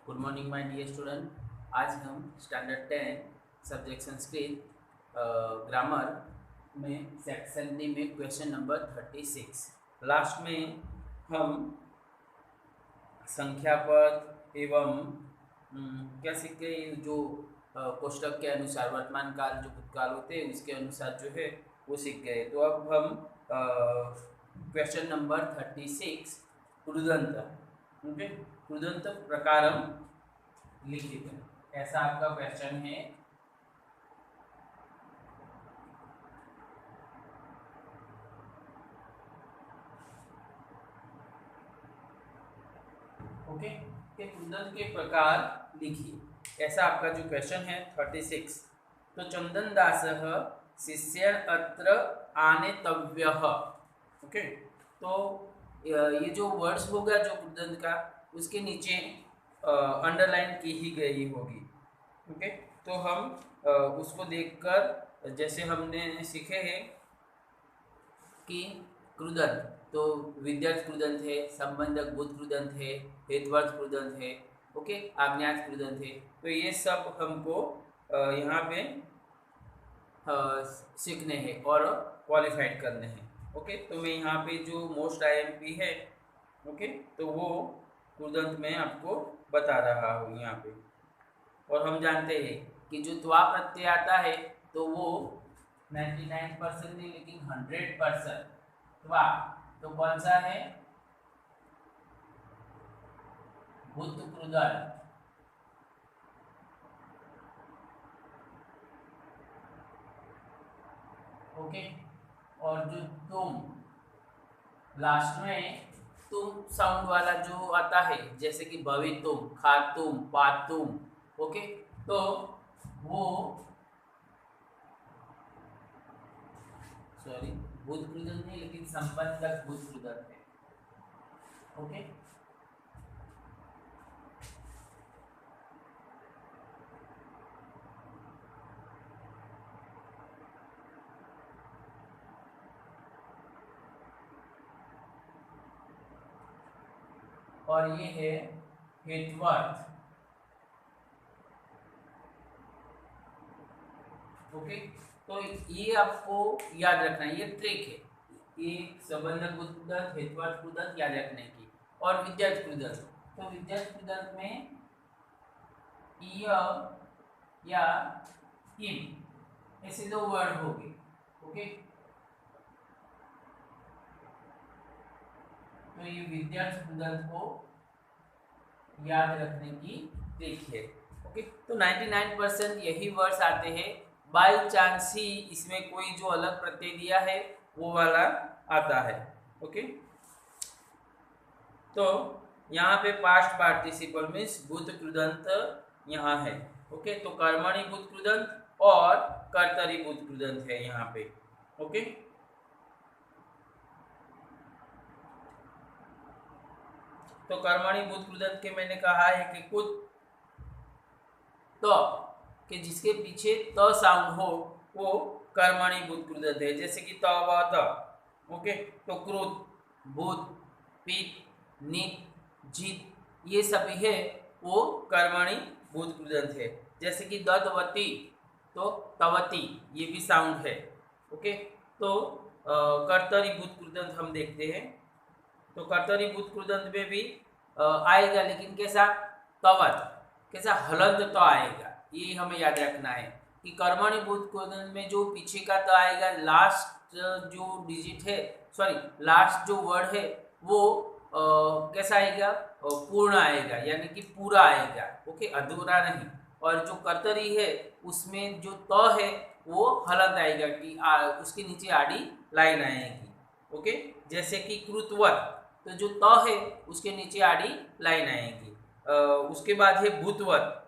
Good morning my dear student. आज हम standard 10 subject Sanskrit grammar में सेक्शन डी में क्वेश्चन नंबर 36 लास्ट में हम संख्या पद एवं क्या सीखे जो कोष्टक के अनुसार वर्तमान काल जो भूतकाल होते हैं उसके अनुसार जो है वो सीख गए। तो अब हम क्वेश्चन नंबर 36 कृदंत ओके कृदंत प्रकारम लिखित ऐसा आपका क्वेश्चन है। ओके के कृदंत के प्रकार लिखिए, ऐसा आपका जो क्वेश्चन है 36। तो चंदन दास शिष्य अत्र आनेतव्य। ओके, तो ये जो वर्ड्स होगा जो कृदंत का उसके नीचे अंडरलाइन की ही गई होगी। ओके, तो हम उसको देखकर जैसे हमने सीखे हैं कि कृदंत तो विद्यार्थ कृदंत है, संबंधक भूत कृदंत है, हेतुवर्त कृदंत है, ओके, आज्ञात कृदंत है। तो ये सब हमको यहाँ पे सीखने हैं और क्वालिफाइड करने हैं। ओके, तो मैं यहाँ पे जो मोस्ट आईएमपी है ओके तो वो कृदंत में आपको बता रहा हूँ यहाँ पे। और हम जानते हैं कि जो त्वा प्रत्यय आता है तो वो 99% नहीं लेकिन 100% त्वा तो कौन सा है, भूत कृदंत। ओके, और जो तुम लास्ट में तुम साउंड वाला जो आता है जैसे कि भवितुम, खातुम, पातुम, ओके, तो वो सॉरी भूत कृदंत नहीं लेकिन संबंधक भूत कृदंत है। ओके, और ये है हेतुवर्त। ओके, तो ये आपको याद रखना है, ये ट्रिक है, ये संबंधक भूत कृदंत, हेतुवर्त कृदंत याद रखने की। और विद्यार्थ कृदंत, तो विद्यार्थ कृदंत में य या इम ऐसे दो वर्ड होंगे। ओके, तो ये विद्यार्थ कृदंत को याद रखने की ट्रिक है। ओके, तो 99% यही वर्ड्स आते हैं। बाय चांस ही इसमें कोई जो अलग प्रत्यय दिया है वो वाला आता है। ओके, तो यहाँ पे पास्ट पार्टिसिपल मीन्स भूत कृदंत यहाँ है। ओके, तो कर्मणि भूत कृदंत और कर्तरी भूत कृदंत है यहाँ पे। ओके, तो कर्मणि भूत कृदंत के मैंने कहा है कि कुछ तो कि जिसके पीछे त साउंड हो वो कर्मणि भूत कृदंत है, जैसे कि त व त। ओके, तो क्रोध, भूत, पीत, नित, जीत ये सभी है वो कर्मणि भूत कृदंत है। जैसे कि दत्तवती तो तवती ये भी साउंड है। ओके, तो कर्तरी भूत कृदंत हम देखते हैं। तो कर्तरी भूत कृदंत में भी आएगा लेकिन कैसा, तवत, कैसा हलंत तो आएगा। ये हमें याद रखना है कि कर्मणि भूत कृदंत में जो पीछे का तो आएगा, लास्ट जो डिजिट है सॉरी लास्ट जो वर्ड है वो कैसा आएगा, पूर्ण आएगा यानी कि पूरा आएगा। ओके, अधूरा नहीं। और जो कर्तरी है उसमें जो त है वो हलंत आएगा कि उसके नीचे आड़ी लाइन आएगी। ओके, जैसे कि कृतवत तो जो त है उसके नीचे आड़ी लाइन आएगी। उसके बाद है भूतवत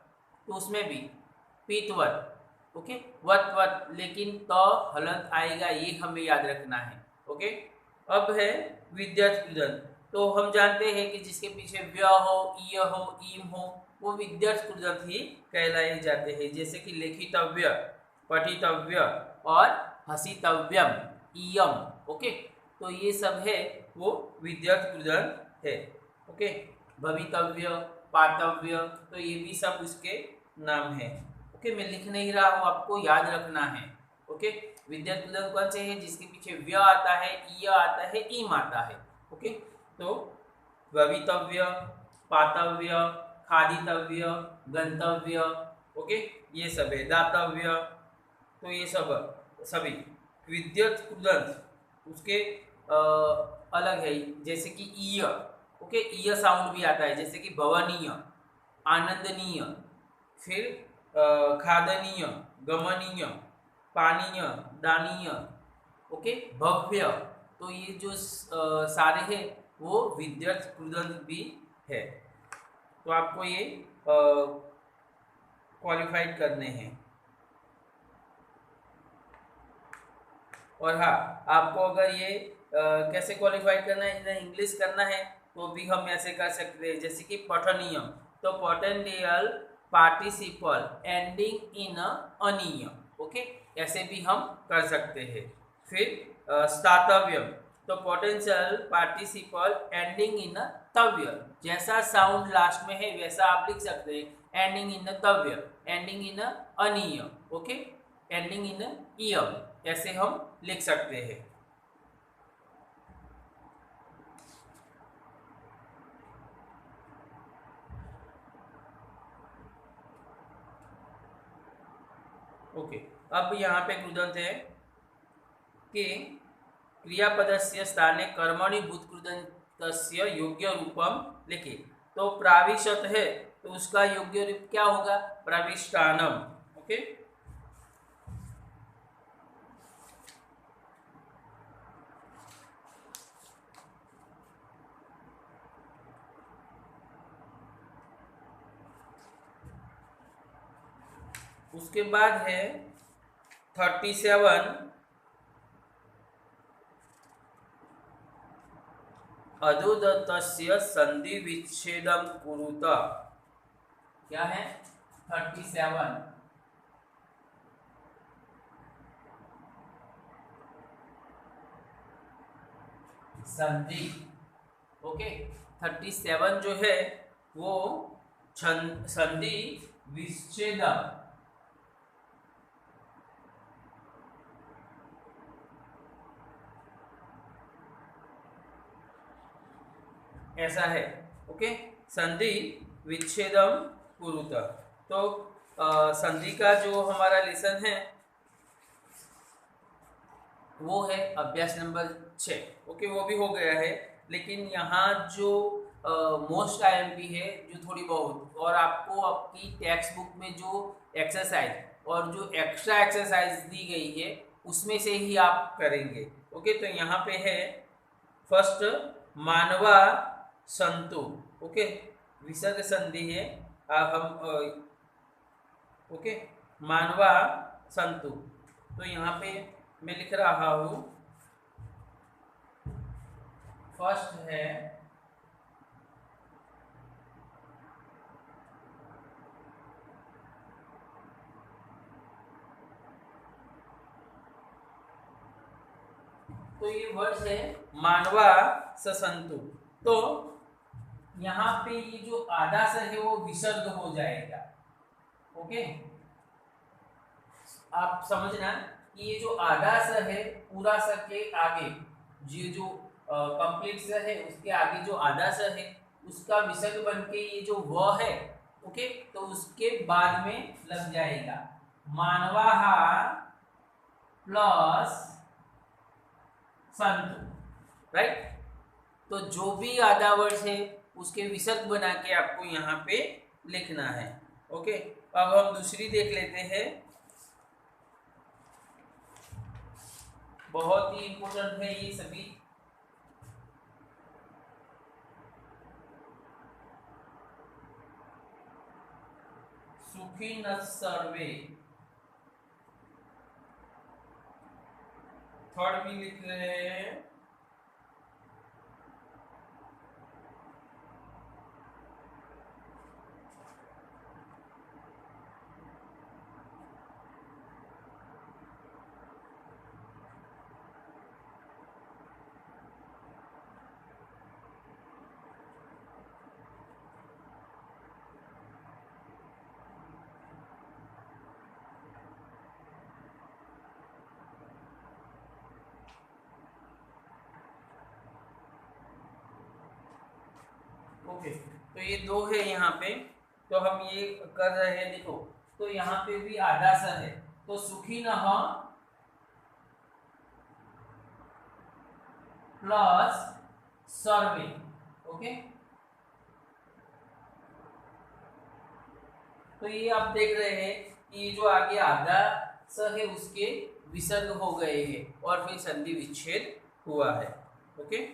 तो उसमें भी पीतवत। ओके, वत वत लेकिन त हलंत आएगा, ये हमें याद रखना है। ओके, अब है विद्यार्थ कृदंत। तो हम जानते हैं कि जिसके पीछे व्य हो, य हो, ईम हो वो विद्यार्थ कृदंत ही कहलाए जाते हैं। जैसे कि लेखितव्य, पठितव्य और हसितव्यम, इयम। ओके, तो ये सब है वो विद्यार्थ कृदंत है। ओके, भवितव्य, पातव्य, तो ये भी सब उसके नाम है। ओके, मैं लिख नहीं रहा हूँ, आपको याद रखना है। ओके, विद्युत कुंदन कौन से है जिसके पीछे व्य आता है, य आता है, ईम आता है। ओके, तो भवितव्य, पातव्य, खादितव्य, गंतव्य, ओके, ये सब है, दातव्य, तो ये सब सभी विद्युत कुंदन उसके अलग है। जैसे कि ईय, ओके, ईय साउंड भी आता है, जैसे कि भवनीय, आनंदनीय, फिर खादनीय, गमनीय, पानीय, दानीय, ओके, भव्य, तो ये जो सारे हैं वो विद्युत कुंदन भी है। तो आपको ये क्वालिफाइड करने हैं। और हाँ, आपको अगर ये कैसे क्वालिफाई करना है, इन्हें इंग्लिश करना है, तो भी हम ऐसे कर सकते हैं, जैसे कि पठनीय, तो पोटेंशियल पार्टिसिपल एंडिंग इन अनीय, ओके, ऐसे भी हम कर सकते हैं। फिर स्थातव्य, तो पोटेंशियल पार्टिसिपल एंडिंग इन तव्य, जैसा साउंड लास्ट में है वैसा आप लिख सकते हैं, एंडिंग इन तव्य, एंडिंग इन अनीय, ओके, एंडिंग इन ईय, ऐसे हम लिख सकते हैं। ओके, अब यहाँ पे कृदंत है कि क्रियापदस्य स्थाने कर्मणि भूतकृदन्तस्य योग्य रूपम लिखे। तो प्राविशत है तो उसका योग्य रूप क्या होगा, प्रविष्टानम। ओके, उसके बाद है 37 अधोदत्तस्य संधि विच्छेदम कुरुत। क्या है 37 संधि। ओके, 37 जो है वो संधि विच्छेदम, ऐसा है। ओके, संधि विच्छेदम कुरुत। तो संधि का जो हमारा लेसन है वो है अभ्यास नंबर 6। ओके, वो भी हो गया है, लेकिन यहाँ जो मोस्ट आईएमपी है जो थोड़ी बहुत, और आपको आपकी टेक्स्ट बुक में जो एक्सरसाइज और जो एक्स्ट्रा एक्सरसाइज दी गई है उसमें से ही आप करेंगे। ओके, तो यहाँ पे है फर्स्ट मानवा संतु। ओके, विसर्ग संधि है। हम ओके, मानवा संतु, तो यहाँ पे मैं लिख रहा हूँ, फर्स्ट है तो ये वर्ड है मानवा ससंतु। तो यहाँ पे ये जो आधा स है वो विसर्ग हो जाएगा। ओके, आप समझना कि ये जो आधा स है पूरा स के आगे, ये जो कंप्लीट स है उसके आगे जो आधा स है उसका विसर्ग बन के ये जो व है, ओके, तो उसके बाद में लग जाएगा मानवाहा प्लस संतु, राइट। तो जो भी आधा वर्ड है उसके विसर्ग बना के आपको यहाँ पे लिखना है। ओके, अब हम दूसरी देख लेते हैं, बहुत ही इंपॉर्टेंट है ये सभी। सुखी न सर्वे, थर्ड भी लिख रहे हैं, ओके, तो ये 2 है यहाँ पे, तो हम ये कर रहे हैं। देखो, तो यहाँ पे भी आधा स है, तो सुखिनः प्लस सर्वे। ओके, तो ये आप देख रहे हैं कि ये जो आगे आधा स है उसके विसर्ग हो गए हैं और फिर संधि विच्छेद हुआ है। ओके,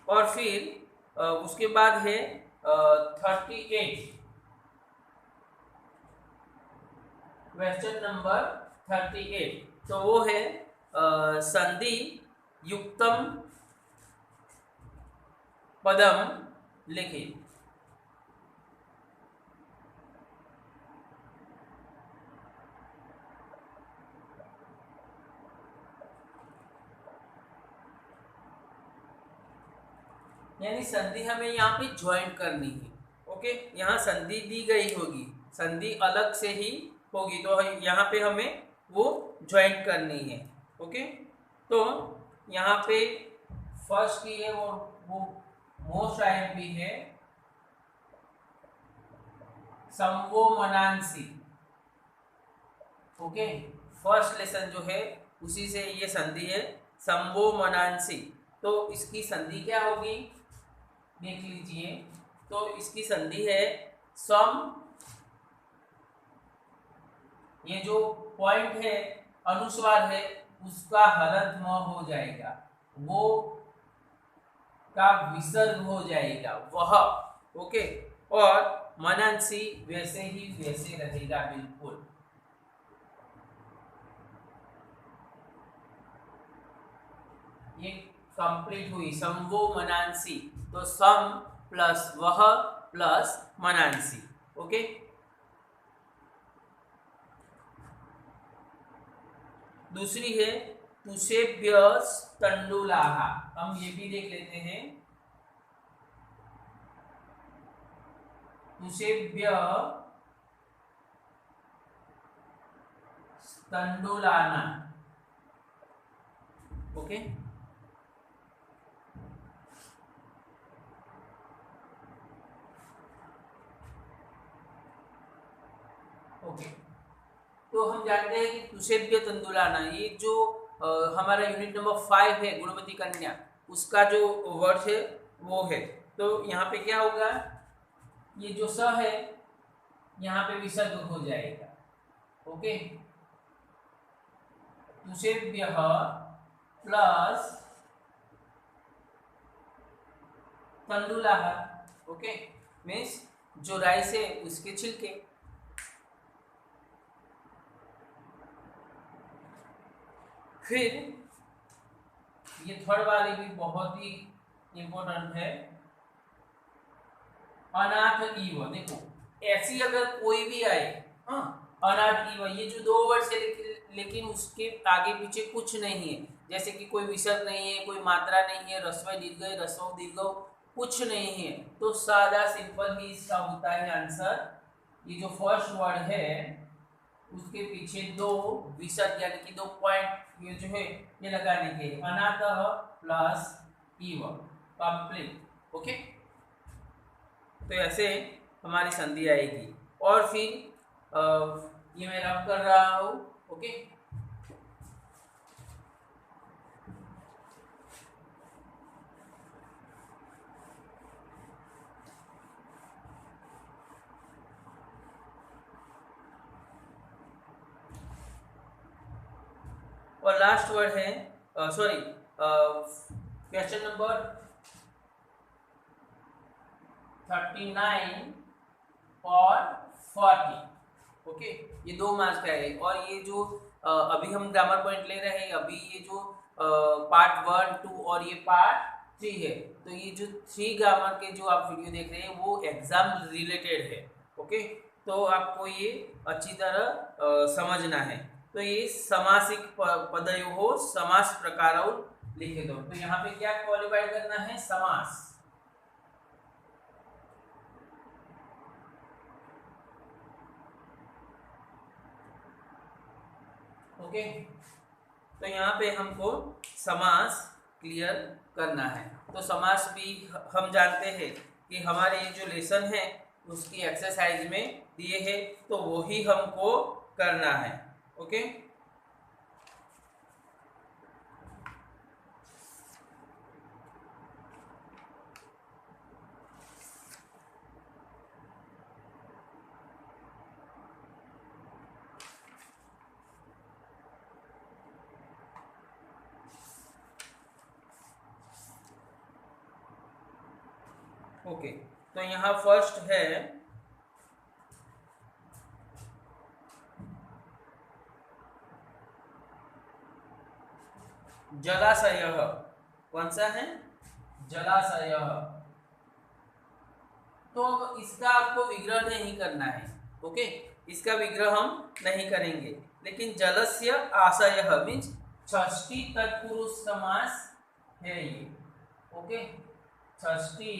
और फिर उसके बाद है 38, क्वेश्चन नंबर 38। तो वो है संधि युक्तम पदम लिखिए। यानी संधि हमें यहाँ पे ज्वाइंट करनी है। ओके, यहाँ संधि दी गई होगी, संधि अलग से ही होगी, तो यहाँ पे हमें वो ज्वाइंट करनी है। ओके, तो यहाँ पे फर्स्ट की है वो मोस्ट आईएमपी है संवोमनांसी। ओके, फर्स्ट लेसन जो है उसी से ये संधि है संवोमनांसी। तो इसकी संधि क्या होगी देख लीजिए। तो इसकी संधि है सम, ये जो पॉइंट है अनुस्वार है उसका हलंत म हो जाएगा, वो का विसर्ग हो जाएगा वह। ओके, और मनांसी वैसे ही वैसे रहेगा बिल्कुल। ये कंप्लीट हुई संवो मनांसी, तो सम प्लस वह प्लस मनांसी। ओके, दूसरी है तुषेभ्य तंडुलाहा। हम ये भी देख लेते हैं, तुषेभ्य तंडुलाना। ओके, ओके, तो हम जानते हैं कि तुषेभ्य तंदुलाना, ये जो हमारा यूनिट नंबर 5 है गुणवती कन्या, उसका जो वर्ड है वो है। तो यहाँ पे क्या होगा, ये जो स है यहाँ पे विसर्ग हो जाएगा। ओके, तुषेभ्य प्लस तंडुलाह। ओके, मीन्स जो राइस है उसके छिलके। फिर ये थर्ड वाली भी बहुत ही इंपॉर्टेंट है, अनाथ ईव। देखो, ऐसी अगर कोई भी आए, हाँ, अनाथ ईव, ये जो 2 वर्ड से लेकिन उसके आगे पीछे कुछ नहीं है, जैसे कि कोई विसर्ग नहीं है, कोई मात्रा नहीं है, ह्रस्व दीर्घ ह्रस्व दीर्घ कुछ नहीं है, तो सादा सिंपल ही इसका होता है आंसर। ये जो फर्स्ट वर्ड है उसके पीछे 2 विसर्ग यानी कि 2 पॉइंट ये जो है ये लगाने के, अनाथ प्लस ईव, कंप्लीट। ओके, तो ऐसे हमारी संधि आएगी। और फिर ये मैं रब कर रहा हूँ। ओके, और लास्ट वर्ड है, सॉरी, क्वेश्चन नंबर 39 और 40। ओके, ये 2 मार्क्स का है। और ये जो अभी हम ग्रामर पॉइंट ले रहे हैं, अभी ये जो पार्ट 1, 2 और ये पार्ट 3 है, तो ये जो 3 ग्रामर के जो आप वीडियो देख रहे हैं वो एग्जाम रिलेटेड है। ओके, तो आपको ये अच्छी तरह समझना है। तो ये समासिक पदयोः समास प्रकारौ लिखे दो। तो यहाँ पे क्या क्वालिफाई करना है, समास। ओके, तो यहाँ पे हमको समास क्लियर करना है। तो समास भी हम जानते हैं कि हमारे ये जो लेसन है उसकी एक्सरसाइज में दिए है, तो वही हमको करना है। Okay, okay. तो यहाँ फर्स्ट है जलाशय। कौन सा है? जलाशय। तो अब इसका आपको विग्रह नहीं करना है। ओके, इसका विग्रह हम नहीं करेंगे, लेकिन जलस्य आशय मीन्स षष्ठी तत्पुरुष समास है ये। ओके, षष्ठी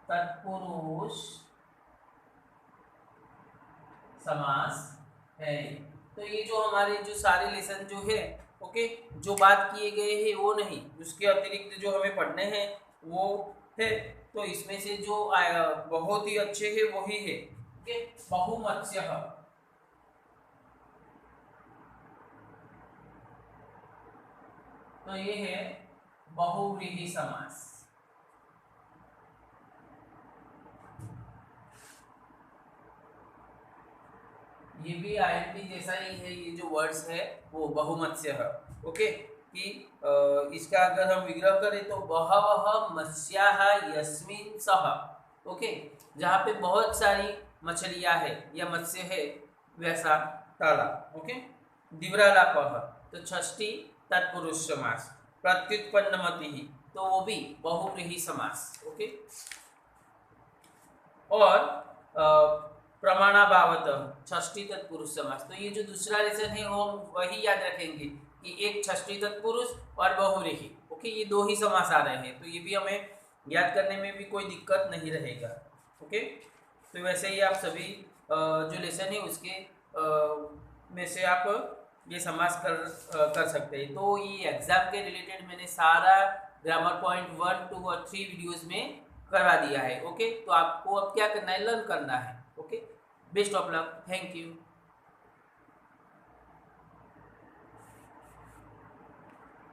तत्पुरुष समास है। तो ये जो हमारे जो सारे लेसन जो है, ओके, जो बात किए गए हैं वो नहीं, उसके अतिरिक्त जो हमें पढ़ने हैं वो है। तो इसमें से जो बहुत ही अच्छे है वही है। ओके, बहुमत्स्य। तो ये है बहुव्रीहि समास। ये भी आईएनपी जैसा ही है, ये जो वर्ड्स है वो बहुमत्स्य है। ओके, कि इसका अगर हम विग्रह करें तो बहवः मत्स्याः यस्मिन् सः। ओके, जहाँ पे बहुत सारी मछलियाँ है या मत्स्य है वैसा तालाब। ओके, दिव्रालापः तो षष्ठी तत्पुरुष समास। प्रत्युत्पन्नमतिः तो वो भी बहुव्रीहि समास। ओके, और प्रमाणाभावतः षष्ठी तत्पुरुष समास। तो ये जो दूसरा लेसन है वो वही याद रखेंगे कि एक षष्ठी तत्पुरुष और बहुव्रीहि। ओके, ये दो ही समास आ रहे हैं, तो ये भी हमें याद करने में भी कोई दिक्कत नहीं रहेगा। ओके, तो वैसे ही आप सभी जो लेसन है उसके में से आप ये समास कर सकते हैं। तो ये एग्जाम के रिलेटेड मैंने सारा ग्रामर पॉइंट 1, 2 और 3 वीडियोस में करवा दिया है। ओके, तो आपको अब क्या करना है, लर्न करना है। Okay, best of luck, thank you.